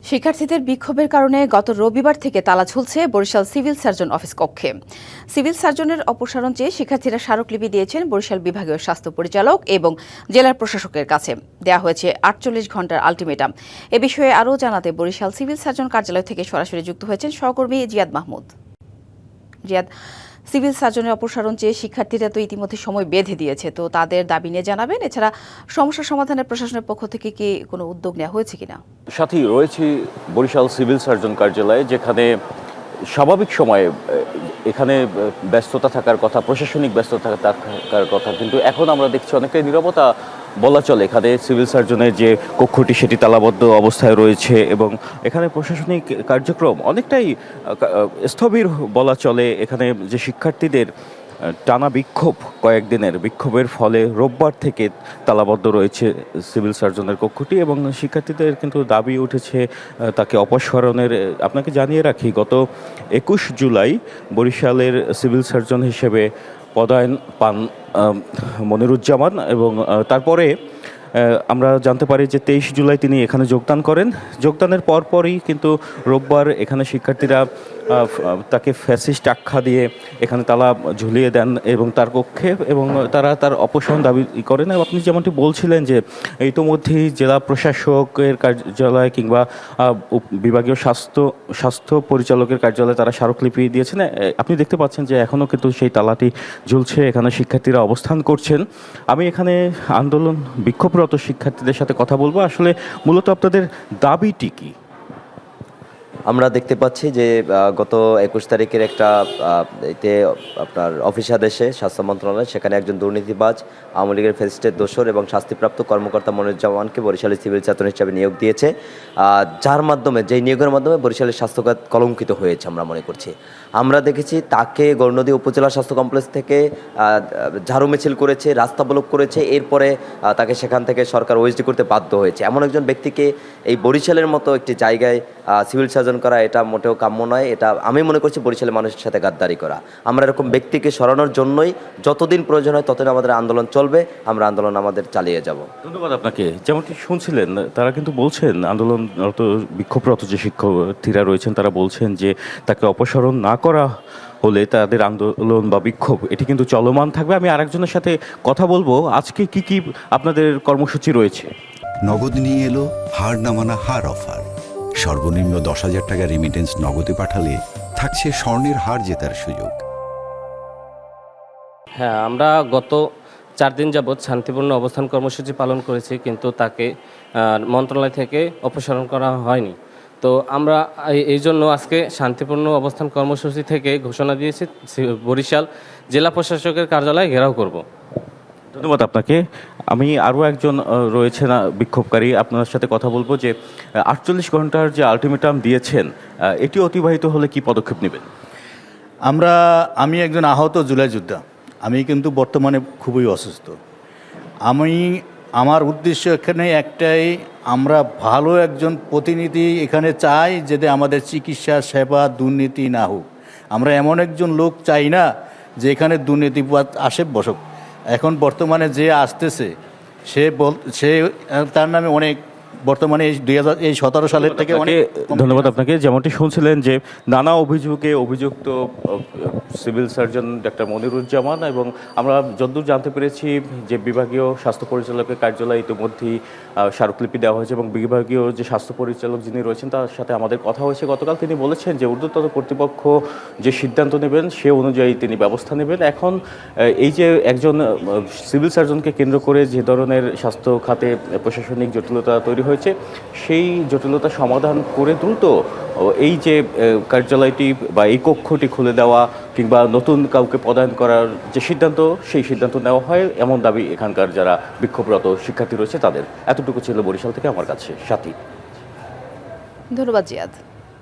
শিক্ষার্থীদের বিক্ষোভের কারণে গত রবিবার থেকে তালা ঝুলছে বরিশাল সিভিল সার্জন অফিস কক্ষে। সিভিল সার্জনের অপসারণ চেয়ে শিক্ষার্থীরা স্মারকলিপি দিয়েছেন বরিশাল বিভাগীয় স্বাস্থ্য পরিচালক এবং জেলার প্রশাসকের কাছে। দেয়া হয়েছে ৪৮ ঘণ্টার আলটিমেটাম। এ বিষয়ে আরও জানাতে বরিশাল সিভিল সার্জন কার্যালয় থেকে সরাসরি যুক্ত হয়েছেন সহকর্মী জিয়াদ মাহমুদ। জিয়াদ, সিভিল সার্জনের অপসারণ চেয়ে শিক্ষার্থীরা তো ইতিমধ্যে সময় বেঁধে দিয়েছে, তো তাদের দাবি নিয়ে জানাবেন। এছাড়া সমস্যা সমাধানের প্রশাসনের পক্ষ থেকে কি কোনো উদ্যোগ নেওয়া হয়েছে কিনা? সাথে রয়েছে বরিশাল সিভিল সার্জন কার্যালয়ে, যেখানে স্বাভাবিক সময়ে এখানে ব্যস্ততা থাকার কথা, প্রশাসনিক ব্যস্ততা থাকার কথা, কিন্তু এখন আমরা দেখছি অনেকটাই নীরবতা বলা চলে। এখানে সিভিল সার্জনের যে কক্ষটি সেটি তালাবদ্ধ অবস্থায় রয়েছে এবং এখানে প্রশাসনিক কার্যক্রম অনেকটাই স্থবির বলা চলে। এখানে যে শিক্ষার্থীদের টানা বিক্ষোভ, কয়েকদিনের বিক্ষোভের ফলে রোববার থেকে তালাবদ্ধ রয়েছে সিভিল সার্জনের কক্ষটি এবং শিক্ষার্থীদের কিন্তু দাবি উঠেছে তাকে অপসারণের। আপনাকে জানিয়ে রাখি, গত ২১ জুলাই বরিশালের সিভিল সার্জন হিসেবে পদায়ন পান মনিরুজ্জামান এবং তারপরে আমরা জানতে পারি যে ২৩ জুলাই তিনি এখানে যোগদান করেন। যোগদানের পরপরই কিন্তু রোববার এখানে শিক্ষার্থীরা তাকে ফ্যাসিস্ট আখ্যা দিয়ে এখানে তালা ঝুলিয়ে দেন এবং তার কক্ষে, এবং তারা তার অপসারণ দাবি করেন। আপনি যেমনটি বলছিলেন যে ইতোমধ্যেই জেলা প্রশাসকের কার্যালয় কিংবা বিভাগীয় স্বাস্থ্য পরিচালকের কার্যালয়ে তারা স্মারকলিপি দিয়েছেন। আপনি দেখতে পাচ্ছেন যে এখনও কিন্তু সেই তালাটি ঝুলছে, এখানে শিক্ষার্থীরা অবস্থান করছেন। আমি এখানে আন্দোলন বিক্ষোভরত শিক্ষার্থীদের সাথে কথা বলবো। আসলে মূলত আপনাদের দাবিটি কি? আমরা দেখতে পাচ্ছি যে গত ২১ তারিখের একটা এতে আপনার অফিস আদেশে স্বাস্থ্য মন্ত্রণালয় সেখানে একজন দুর্নীতিবাজ আওয়ামী লীগের ফ্যাসিস্টের দোসর এবং শাস্তিপ্রাপ্ত কর্মকর্তা মনিরুজ্জামানকে বরিশালের সিভিল সার্জন হিসাবে নিয়োগ দিয়েছে, যার মাধ্যমে, যেই নিয়োগের মাধ্যমে বরিশালের স্বাস্থ্যখাত কলঙ্কিত হয়েছে আমরা মনে করছি। আমরা দেখেছি তাকে গৌরনদী উপজেলা স্বাস্থ্য কমপ্লেক্স থেকে ঝাড়ু মিছিল করেছে, রাস্তা ব্লক করেছে, এরপরে তাকে সেখান থেকে সরকার ওএসডি করতে বাধ্য হয়েছে। এমন একজন ব্যক্তিকে এই বরিশালের মতো একটি জায়গায় সিভিল সার্জন করা এটা মোটেও কাম্য নয়। এটা আমি মনে করছি বরিশালের মানুষের সাথে গাদ্দারি করা। আমরা এরকম ব্যক্তিকে সরানোর জন্যই যতদিন প্রয়োজন হয় ততদিন আমাদের আন্দোলন চলবে, আমরা আন্দোলন আমাদের চালিয়ে যাব। ধন্যবাদ আপনাকে। যেমনটি শুনছিলেন, তারা কিন্তু বলছেন, আন্দোলনরত বিক্ষোভরত যে শিক্ষার্থীরা রয়েছেন তারা বলছেন যে তাকে অপসারণ না করা হলে তাদের আন্দোলন বা বিক্ষোভ এটি কিন্তু চলমান থাকবে। আমি আরেকজনের সাথে কথা বলবো। আজকে কি কি আপনাদের কর্মসূচি রয়েছে? নগদ নিয়ে এলো হার না মানা হার অফার। সর্বনিম্ন ১০,০০০ টাকা রেমিটেন্স নগদে পাঠালে থাকছে স্বর্ণের হার জেতার সুযোগ। হ্যাঁ, আমরা গত ৪ দিন যাবৎ শান্তিপূর্ণ অবস্থান কর্মসূচি পালন করেছি, কিন্তু তাকে মন্ত্রণালয় থেকে অপসারণ করা হয়নি। তো আমরা এই জন্য আজকে শান্তিপূর্ণ অবস্থান কর্মসূচি থেকে ঘোষণা দিয়েছি বরিশাল জেলা প্রশাসকের কার্যালয় ঘেরাও করব। ধন্যবাদ আপনাকে। আমি আরও একজন রয়েছে না বিক্ষোভকারী, আপনার সাথে কথা বলবো যে ৪৮ ঘন্টার যে আলটিমেটাম দিয়েছেন এটি অতিবাহিত হলে কি পদক্ষেপ নেবেন? আমি একজন আহত জুলাই যোদ্ধা। আমি কিন্তু বর্তমানে খুবই অসুস্থ। আমার উদ্দেশ্য এখানে একটাই, আমরা ভালো একজন প্রতিনিধি এখানে চাই, যাতে আমাদের চিকিৎসা সেবা দুর্নীতি না হোক। আমরা এমন একজন লোক চাই না যে এখানে দুর্নীতিবাদ আসে বসক। এখন বর্তমানে যে আসতেছে সে তার নামে অনেক, বর্তমানে এই ২০১৭ সালের থেকে অনেক। ধন্যবাদ আপনাকে। যেমনটি শুনছিলেন যে নানা অভিযোগে অভিযুক্ত সিভিল সার্জন ডাক্তার মনিরুজ্জামান, এবং আমরা যতদূর জানতে পেরেছি যে বিভাগীয় স্বাস্থ্য পরিচালকের কার্যালয়ে ইতিমধ্যেই স্মারকলিপি দেওয়া হয়েছে এবং বিভাগীয় যে স্বাস্থ্য পরিচালক যিনি রয়েছেন তার সাথে আমাদের কথা হয়েছে গতকাল। তিনি বলেছেন যে ঊর্ধ্বতন কর্তৃপক্ষ যে সিদ্ধান্ত নেবেন সে অনুযায়ী তিনি ব্যবস্থা নেবেন। এখন এই যে একজন সিভিল সার্জনকে কেন্দ্র করে যে ধরনের স্বাস্থ্য খাতে প্রশাসনিক জটিলতা তৈরি হয়েছে, সেই জটিলতা সমাধান করে দ্রুত এই যে কার্যালয়টি বা এই কক্ষটি খুলে দেওয়া কিংবা নতুন কাউকে পদায়ন করার যে সিদ্ধান্ত, সেই সিদ্ধান্ত নেওয়া হয়, এমন দাবি এখানকার যারা বিক্ষোভরত শিক্ষার্থী রয়েছে তাদের। এতটুকু ছিল বরিশাল থেকে আমার কাছে সাথী। ধন্যবাদ জিয়াদ।